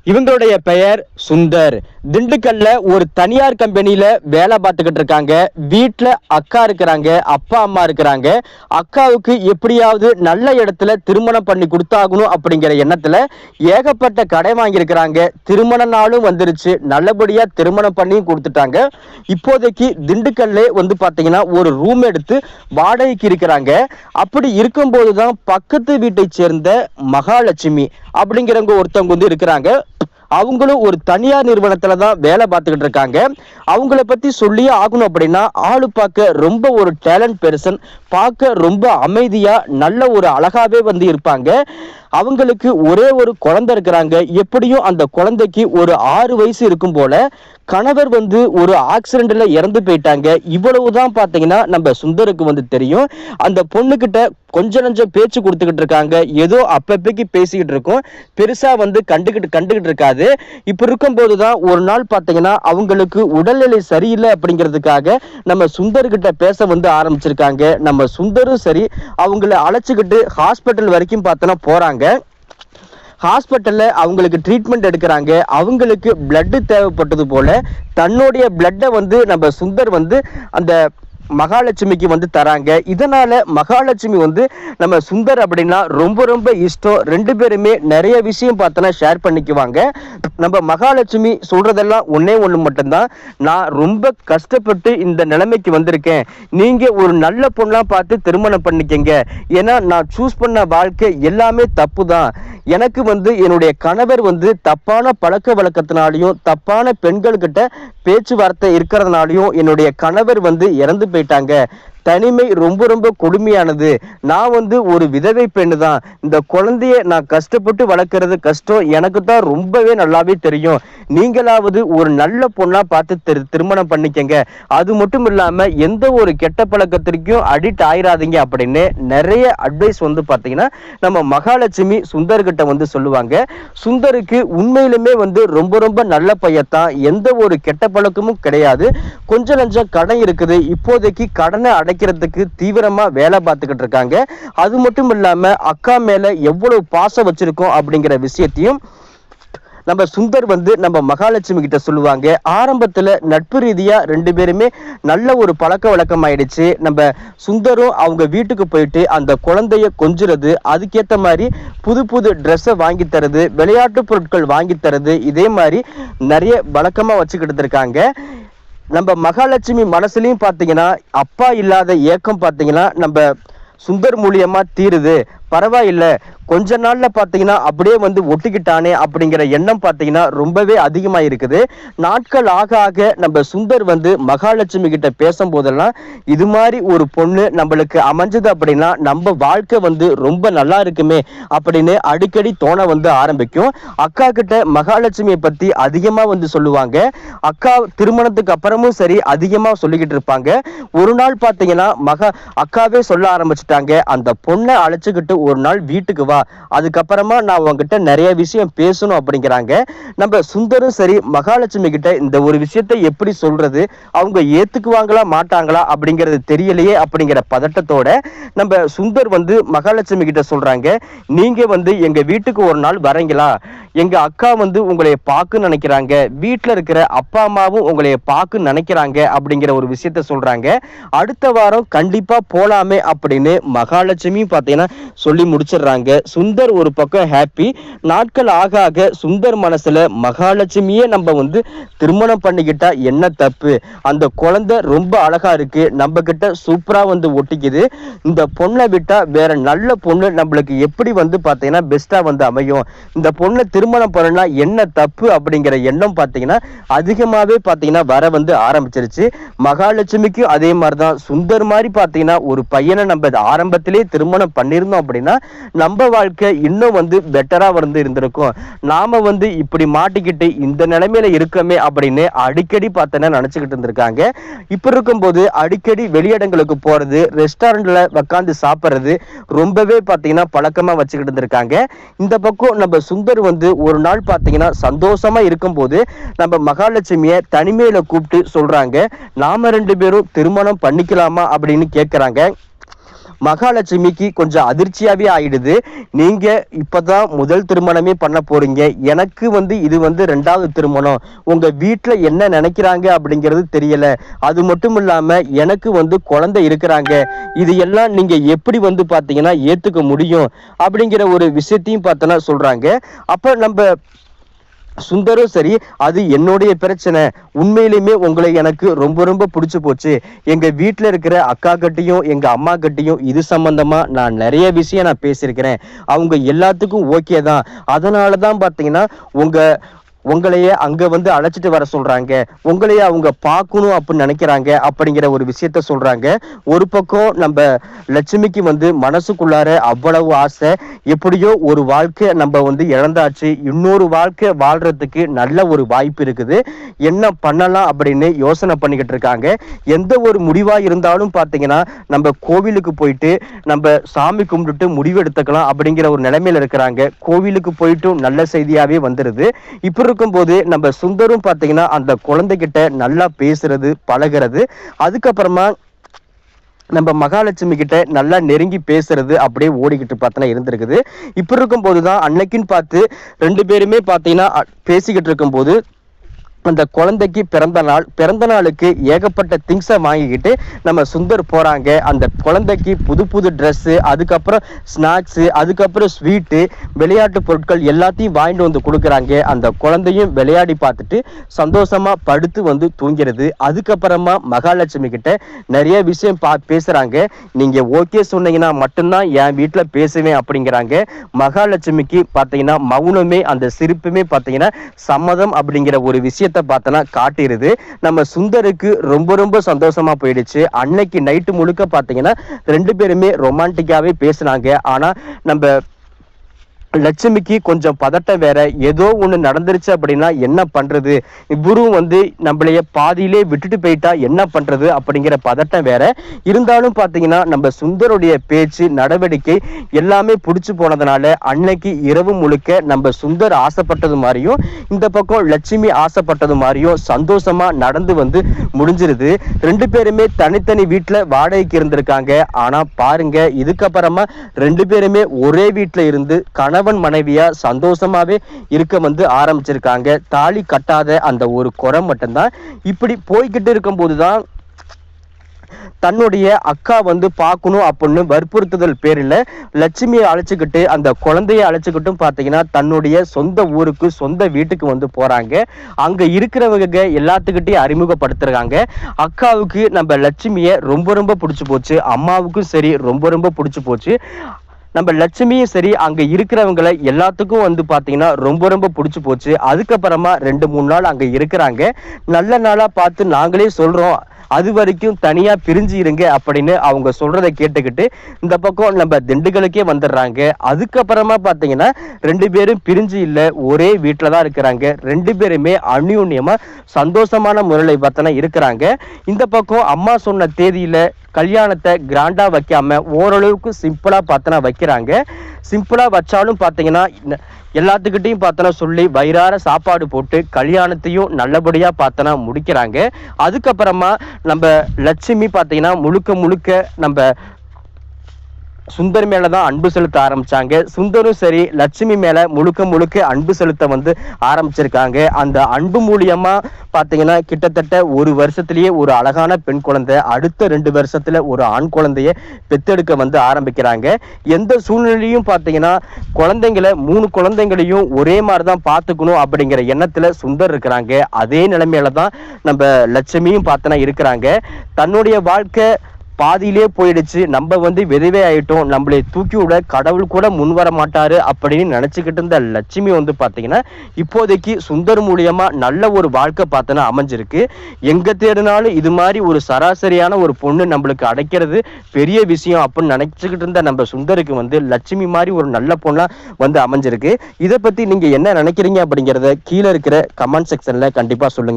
இவங்களுடைய பெயர் சுந்தர். திண்டுக்கல்ல ஒரு தனியார் கம்பெனியில வேலை பார்த்துக்கிட்டு இருக்காங்க. வீட்டுல அக்கா இருக்கிறாங்க, அப்பா அம்மா இருக்கிறாங்க. அக்காவுக்கு எப்படியாவது நல்ல இடத்துல திருமணம் பண்ணி கொடுத்தாகணும் அப்படிங்கிற எண்ணத்துல ஏகப்பட்ட கடை வாங்கியிருக்கிறாங்க. திருமண நாளும் வந்துருச்சு, நல்லபடியா திருமணம் பண்ணி கொடுத்துட்டாங்க. இப்போதைக்கு திண்டுக்கல்ல பாத்தீங்கன்னா ஒரு ரூம் எடுத்து வாடகைக்கு இருக்கிறாங்க. அப்படி இருக்கும்போதுதான் பக்கத்து வீட்டை சேர்ந்த மகாலட்சுமி அப்படிங்கிறவங்க ஒருத்தவங்க இருக்கிறாங்க. அவங்களும் ஒரு தனியார் நிறுவனத்துல தான் வேலை பார்த்துக்கிட்டு இருக்காங்க. அவங்கள பத்தி சொல்லியே ஆகணும் அப்படின்னா, ஆளு பார்க்க ரொம்ப ஒரு டேலண்ட் பெர்சன், பார்க்க ரொம்ப அமைதியா நல்ல ஒரு அழகாவே இருப்பாங்க. அவங்களுக்கு ஒரே ஒரு குழந்தை இருக்கிறாங்க. எப்படியும் அந்த குழந்தைக்கு ஒரு 6 வயசு இருக்கும் போல. கணவர் ஒரு ஆக்சிடென்ட்ல இறந்து போயிட்டாங்க. இவ்வளவுதான் பாத்தீங்கன்னா நம்ம சுந்தருக்கு தெரியும். அந்த பொண்ணுகிட்ட கொஞ்சம் நஞ்சம் பேச்சு கொடுத்துக்கிட்டு இருக்காங்க. ஏதோ அப்பப்பைக்கு பேசிக்கிட்டு இருக்கும், பெருசா கண்டுகிட்டு இருக்காது. இப்ப இருக்கும் போதுதான் ஒரு நாள் பாத்தீங்கன்னா அவங்களுக்கு உடல்நிலை சரியில்லை அப்படிங்கிறதுக்காக நம்ம சுந்தர்கிட்ட பேச ஆரம்பிச்சிருக்காங்க. நம்ம சுந்தரும் சரி அவங்களை அழைச்சுக்கிட்டு ஹாஸ்பிட்டல் வரைக்கும் பார்த்தோன்னா போறாங்க. ஹாஸ்பிட்டல்ல அவங்களுக்கு ட்ரீட்மெண்ட் எடுக்கிறாங்க. அவங்களுக்கு பிளட் தேவைப்பட்டது போல தன்னுடைய பிளட்டை நம்ம சுந்தர் அந்த மகாலட்சுமிக்கு தராங்க. இதனால மகாலட்சுமி நம்ம சுந்தர் அப்படின்னா ரொம்ப ரொம்ப இஷ்டம். 2 பேருமே நிறைய விஷயம் பார்த்தோன்னா ஷேர் பண்ணிக்குவாங்க. நம்ம மகாலட்சுமி சொல்றதெல்லாம் ஒன்னே ஒண்ணு மட்டும்தான், நான் ரொம்ப கஷ்டப்பட்டு இந்த நிலைமைக்கு வந்திருக்கேன், நீங்க ஒரு நல்ல பொண்ணா பார்த்து திருமணம் பண்ணிக்கங்க. ஏன்னா நான் சூஸ் பண்ண வாழ்க்கை எல்லாமே தப்பு தான். எனக்கு என்னுடைய கணவர் தப்பான பழக்க வழக்கத்தினாலையும் தப்பான பெண்கள்கிட்ட பேச்சுவார்த்தை இருக்கிறதுனாலையும் என்னுடைய கணவர் இறந்து போயிட்டாங்க. தனிமை ரொம்ப ரொம்ப கொடுமையானது. நான் ஒரு விதவை பெண்ணு தான். இந்த குழந்தைய நான் கஷ்டப்பட்டு வளர்க்கறது கஷ்டம், எனக்கு தான் ரொம்பவே நல்லாவே தெரியும். நீங்களாவது ஒரு நல்ல பொண்ணா பார்த்து திருமணம் பண்ணிக்கங்க. அது மட்டும் இல்லாம எந்த ஒரு கெட்ட பழக்கத்திற்கும் அடிக்ட் ஆயிராதீங்க அப்படின்னு நிறைய அட்வைஸ் பாத்தீங்கன்னா நம்ம மகாலட்சுமி சுந்தர்கிட்ட சொல்லுவாங்க. சுந்தருக்கு உண்மையிலுமே ரொம்ப ரொம்ப நல்ல பையத்தான். எந்த ஒரு கெட்ட பழக்கமும் கிடையாது. கொஞ்சம் நஞ்சம் கடன் இருக்குது. இப்போதைக்கு கடனை அடைக்கிறதுக்கு தீவிரமா வேலை பார்த்துக்கிட்டு இருக்காங்க. அது மட்டும் இல்லாம அக்கா மேல எவ்வளவு பாசம் வச்சிருக்கோம் அப்படிங்கிற விஷயத்தையும் நம்ம சுந்தர் நம்ம மகாலட்சுமி கிட்ட சொல்லுவாங்க. ஆரம்பத்துல நட்பு ரீதியா 2 பேருமே நல்ல ஒரு பழக்க வழக்கம் ஆயிடுச்சு. நம்ம சுந்தரும் அவங்க வீட்டுக்கு போயிட்டு அந்த குழந்தைய கொஞ்சுறது, அதுக்கேற்ற மாதிரி புது புது ட்ரெஸ்ஸை வாங்கி தரது, விளையாட்டு பொருட்கள் வாங்கி தரது, இதே மாதிரி நிறைய வழக்கமா வச்சுக்கிட்டு இருக்காங்க. நம்ம மகாலட்சுமி மனசுலயும் பாத்தீங்கன்னா அப்பா இல்லாத ஏக்கம் பாத்தீங்கன்னா நம்ம சுந்தர் மூலியமா தீருது. பரவாயில்லை, கொஞ்ச நாள்ல பாத்தீங்கன்னா அப்படியே ஒட்டிக்கிட்டானே அப்படிங்கிற எண்ணம் பாத்தீங்கன்னா ரொம்பவே அதிகமா இருக்குது. நாட்கள் ஆக ஆக நம்ம சுந்தர் மகாலட்சுமி கிட்ட பேசும் போதெல்லாம் இது மாதிரி ஒரு பொண்ணு நம்மளுக்கு அமைஞ்சது அப்படின்னா நம்ம வாழ்க்கை ரொம்ப நல்லா இருக்குமே அப்படின்னு அடிக்கடி தோண ஆரம்பிக்கும். அக்கா கிட்ட மகாலட்சுமியை பத்தி அதிகமா சொல்லுவாங்க. அக்கா திருமணத்துக்கு அப்புறமும் சரி அதிகமா சொல்லிக்கிட்டு இருப்பாங்க. ஒரு நாள் பாத்தீங்கன்னா அக்காவே சொல்ல ஆரம்பிச்சுட்டாங்க, அந்த பொண்ணை அழைச்சுக்கிட்டு ஒரு நாள் வீட்டுக்கு வா, அதுக்கப்புறமா நான் உங்ககிட்ட நிறைய விஷயம் பேசணும் அப்படிங்கிறாங்க. நம்ம சுந்தரும் சரி மகாலட்சுமி கிட்ட இந்த ஒரு விஷயத்தை எப்படி சொல்றது, அவங்க ஏத்துக்குவாங்களா மாட்டாங்களா அப்படிங்கிறது தெரியலையே அப்படிங்கிற பதட்டத்தோட நம்ம சுந்தர் மகாலட்சுமி கிட்ட சொல்றாங்க, நீங்க எங்க வீட்டுக்கு ஒரு நாள் வரீங்களா, எங்க அக்கா உங்களை பார்க்க நினைக்கிறாங்க, வீட்டுல இருக்கிற அப்பா அம்மாவும் உங்களை பார்க்க நினைக்கிறாங்க அப்படிங்கிற ஒரு விஷயத்த சொல்றாங்க. அடுத்த வாரம் கண்டிப்பா போலாமே அப்படின்னு மகாலட்சுமி பாத்தீங்கன்னா சொல்லி முடிச்சிடுறாங்க. சுந்தர் ஒரு பக்கம் ஹாப்பி. நாட்கள் ஆக ஆக சுந்தர் மனசுல மகாலட்சுமியே நம்ம திருமணம் பண்ணிக்கிட்டா என்ன தப்பு, அந்த குழந்தை ரொம்ப அழகா இருக்கு, நம்ம கிட்ட சூப்பரா ஒட்டிக்குது, இந்த பொண்ணை விட்டா வேற நல்ல பொண்ணு நம்மளுக்கு எப்படி பாத்தீங்கன்னா பெஸ்டா அமையும், இந்த பொண்ணை திருமணம் பண்ணா என்ன தப்பு அப்படிங்கிற எண்ணம் பாத்தீங்கன்னா அதிகமாவே பாத்தீங்கன்னா வர ஆரம்பிச்சிருச்சு. மகாலட்சுமிக்கு அதே மாதிரிதான். சுந்தர் மாதிரி பாத்தீங்கன்னா ஒரு பையனை நம்ம ஆரம்பத்திலே திருமணம் பண்ணிருந்தோம் அப்படின்னா நம்ம வாழ்க்கை இன்னும் பெட்டரா இருந்திருக்கும். நாம இப்படி மாட்டிக்கிட்டு இந்த நிலைமையில இருக்கமே அப்படின்னு அடிக்கடி பார்த்தேன்னா நினைச்சுக்கிட்டு இருந்திருக்காங்க. இப்ப இருக்கும்போது அடிக்கடி வெளியிடங்களுக்கு போறது, ரெஸ்டாரண்ட்ல உட்காந்து சாப்பிடுறது ரொம்பவே பாத்தீங்கன்னா பழக்கமா வச்சுக்கிட்டு இருந்திருக்காங்க. இந்த பக்கம் நம்ம சுந்தர் ஒரு நாள் பாத்தீங்கன்னா சந்தோஷமா இருக்கும்போது நம்ம மகாலட்சுமிய தனிமையில கூப்பிட்டு சொல்றாங்க, நாம 2 பேரும் திருமணம் பண்ணிக்கலாமா அப்படின்னு கேட்கிறாங்க. மகாலட்சுமிக்கு கொஞ்சம் அதிர்ச்சியாவே ஆயிடுது. நீங்க இப்பதான் முதல் திருமணமே பண்ண போறீங்க, எனக்கு இது ரெண்டாவது திருமணம், உங்க வீட்டுல என்ன நினைக்கிறாங்க அப்படிங்கிறது தெரியல, அது மட்டும் இல்லாம எனக்கு குழந்தை இருக்கிறாங்க, இது எல்லாம் நீங்க எப்படி பாத்தீங்கன்னா ஏத்துக்க முடியும் அப்படிங்கிற ஒரு விஷயத்தையும் பார்த்தனா சொல்றாங்க. அப்ப நம்ம சுந்தரும் சரி, அது என்னுடைய பிரச்சனை, உண்மையிலுமே உங்களை எனக்கு ரொம்ப ரொம்ப பிடிச்சு போச்சு, எங்க வீட்டுல இருக்கிற அக்கா கிட்டையும் எங்க அம்மா கிட்டையும் இது சம்பந்தமா நான் நிறைய விஷயம் நான் பேசியிருக்கிறேன், அவங்க எல்லாத்துக்கும் ஓகே தான், அதனாலதான் பாத்தீங்கன்னா உங்களையே அங்க அழைச்சிட்டு வர சொல்றாங்க, உங்களையே அவங்க பார்க்கணும் அப்படின்னு நினைக்கிறாங்க அப்படிங்கிற ஒரு விஷயத்த சொல்றாங்க. ஒரு பக்கம் நம்ம லட்சுமிக்கு மனசுக்குள்ளார அவ்வளவு ஆசை, எப்படியோ ஒரு வாழ்க்கை நம்ம இழந்தாச்சு, இன்னொரு வாழ்க்கை வாழ்றதுக்கு நல்ல ஒரு வாய்ப்பு இருக்குது, என்ன பண்ணலாம் அப்படின்னு யோசனை பண்ணிக்கிட்டு இருக்காங்க. எந்த ஒரு முடிவா இருந்தாலும் பாத்தீங்கன்னா நம்ம கோவிலுக்கு போயிட்டு நம்ம சாமி கும்பிட்டுட்டு முடிவு எடுத்துக்கலாம் அப்படிங்கிற ஒரு நிலைமையில இருக்கிறாங்க. கோவிலுக்கு போயிட்டும் நல்ல செய்தியாவே வந்துருது. இப்ப இருக்கும்போது நம்ம சுந்தரும் பாத்தீங்கன்னா அந்த குழந்தைகிட்ட நல்லா பேசுறது பழகிறது, அதுக்கப்புறமா நம்ம மகாலட்சுமி கிட்ட நல்லா நெருங்கி பேசுறது அப்படியே ஓடிக்கிட்டு பார்த்தனா இருந்திருக்குது. இப்ப இருக்கும் போதுதான் அன்னைக்குன்னு பார்த்து ரெண்டு பேருமே பாத்தீங்கன்னா பேசிக்கிட்டு இருக்கும் போது அந்த குழந்தைக்கு பிறந்த நாளுக்கு ஏகப்பட்ட திங்ஸை வாங்கிக்கிட்டு நம்ம சுந்தர் போறாங்க. அந்த குழந்தைக்கு புது புது ட்ரெஸ்ஸு, அதுக்கப்புறம் ஸ்நாக்ஸு, அதுக்கப்புறம் ஸ்வீட்டு, விளையாட்டு பொருட்கள் எல்லாத்தையும் வாங்கிட்டு கொடுக்குறாங்க. அந்த குழந்தையும் விளையாடி பார்த்துட்டு சந்தோஷமா படுத்து தூங்கிறது. அதுக்கப்புறமா மகாலட்சுமி கிட்ட நிறைய விஷயம் பேசுறாங்க. நீங்க ஓகே சொன்னீங்கன்னா மட்டும்தான் என் வீட்டுல பேசுவேன் அப்படிங்கிறாங்க. மகாலட்சுமிக்கு பாத்தீங்கன்னா மௌனமே அந்த சிரிப்புமே பாத்தீங்கன்னா சம்மதம் அப்படிங்கிற ஒரு விஷயத்த பார்த்தனா காட்டிருது. நம்ம சுந்தருக்கு ரொம்ப ரொம்ப சந்தோஷமா போயிடுச்சு. அன்னைக்கு நைட்டு முழுக்க பாத்தீங்கன்னா ரெண்டு பேருமே ரொமான்டிக்காவே பேசினாங்க. ஆனா நம்ம லட்சுமிக்கு கொஞ்சம் பதட்டம் வேற, ஏதோ ஒண்ணு நடந்துருச்சு அப்படின்னா என்ன பண்றது, இவரும் நம்மளைய பாதியிலே விட்டுட்டு போயிட்டா என்ன பண்றது அப்படிங்கிற பதட்டம் வேற. இருந்தாலும் பாத்தீங்கன்னா நம்ம சுந்தருடைய பேச்சு நடவடிக்கை எல்லாமே பிடிச்சு போனதுனால அன்னைக்கு இரவு முழுக்க நம்ம சுந்தர் ஆசைப்பட்டது மாதிரியும் இந்த பக்கம் லட்சுமி ஆசைப்பட்டது மாதிரியும் சந்தோஷமா நடந்து முடிஞ்சிருது. ரெண்டு பேருமே தனித்தனி வீட்டுல வாடகைக்கு இருந்திருக்காங்க. ஆனா பாருங்க, இதுக்கப்புறமா ரெண்டு பேருமே ஒரே வீட்டுல இருந்து கணவன் மனைவியா சந்தோஷமாவே இருக்க ஆரம்பிச்சிருக்காங்க. தாலி கட்டாத அந்த ஒரு குறை மட்டும்தான். இப்படி போய்கிட்டு இருக்கும் போதுதான் தன்னுடைய அக்கா பார்க்கணும் அப்படின்னு வற்புறுத்துதல் பேரில் லட்சுமியை அழைச்சிக்கிட்டு அந்த குழந்தைய அழைச்சிக்கிட்டும் பார்த்தீங்கன்னா தன்னுடைய சொந்த ஊருக்கு சொந்த வீட்டுக்கு போறாங்க. அங்க இருக்கிறவங்க எல்லாத்துக்கிட்டையும் அறிமுகப்படுத்துறாங்க. அக்காவுக்கு நம்ம லட்சுமியை ரொம்ப ரொம்ப பிடிச்சு போச்சு, அம்மாவுக்கும் சரி ரொம்ப ரொம்ப பிடிச்சு போச்சு. நம்ம லட்சுமியும் சரி அங்க இருக்கிறவங்களை எல்லாத்துக்கும் பாத்தீங்கன்னா ரொம்ப ரொம்ப பிடிச்சு போச்சு. அதுக்கப்புறமா 2-3 நாள் அங்க இருக்கிறாங்க. நல்ல நாளா பார்த்து நாங்களே சொல்றோம், அது வரைக்கும் தனியா பிரிஞ்சு இருங்க அப்படின்னு அவங்க சொல்றதை கேட்டுக்கிட்டு இந்த பக்கம் நம்ம திண்டுக்கலுக்கே வந்துடுறாங்க. அதுக்கப்புறமா பாத்தீங்கன்னா ரெண்டு பேரும் பிரிஞ்சு இல்ல, ஒரே வீட்டுலதான் இருக்கிறாங்க. ரெண்டு பேருமே அந்யோன்யமா சந்தோஷமான முறையில பார்த்தனா இருக்கிறாங்க. இந்த பக்கம் அம்மா சொன்ன தேதியில கல்யாணத்தை கிராண்டா வைக்காம ஓரளவுக்கு சிம்பிளா பார்த்தனா வைக்கிறாங்க. சிம்பிளா வச்சாலும் பாத்தீங்கன்னா எல்லாத்துக்கிட்டையும் பார்த்தனா சொல்லி வயிறார சாப்பாடு போட்டு கல்யாணத்தையும் நல்லபடியா பார்த்தனா முடிக்கிறாங்க. அதுக்கப்புறமா நம்ம லட்சுமி பாத்தீங்கன்னா முழுக்க முழுக்க நம்ம சுந்தர் மேலதான் அன்பு செலுத்த ஆரம்பிச்சாங்க. சுந்தரும் சரி லட்சுமி மேல முழுக்க முழுக்க அன்பு செலுத்த ஆரம்பிச்சிருக்காங்க. அந்த அன்பு மூலியமா பாத்தீங்கன்னா கிட்டத்தட்ட ஒரு வருஷத்திலேயே ஒரு அழகான பெண் குழந்தை, அடுத்த 2 வருஷத்துல ஒரு ஆண் குழந்தைய பெத்தெடுக்க ஆரம்பிக்கிறாங்க. எந்த சூழ்நிலையும் பாத்தீங்கன்னா குழந்தைங்களை 3 குழந்தைங்களையும் ஒரே மாதிரிதான் பாத்துக்கணும் அப்படிங்கிற எண்ணத்துல சுந்தர் இருக்கிறாங்க. அதே நிலைமையில தான் நம்ம லட்சுமியும் பார்த்தனா இருக்கிறாங்க. தன்னுடைய வாழ்க்கை பாதியிலே போயிடுச்சு, நம்ம விதவை ஆயிட்டோம், நம்மளை தூக்கி விட கடவுள் கூட முன் வர மாட்டாரு அப்படின்னு நினைச்சுக்கிட்டு இருந்த லட்சுமி பாத்தீங்கன்னா இப்போதைக்கு சுந்தர் மூலியமா நல்ல ஒரு வாழ்க்கை பார்த்தனா அமைஞ்சிருக்கு. எங்க தேடினாலும் இது மாதிரி ஒரு சராசரியான ஒரு பொண்ணு நம்மளுக்கு அடைக்கிறது பெரிய விஷயம் அப்படின்னு நினைச்சுக்கிட்டு இருந்த நம்ம சுந்தருக்கு லட்சுமி மாதிரி ஒரு நல்ல பொண்ணா அமைஞ்சிருக்கு. இதை பத்தி நீங்க என்ன நினைக்கிறீங்க அப்படிங்கிறத கீழே இருக்கிற கமெண்ட் செக்ஷன்ல கண்டிப்பா சொல்லுங்க.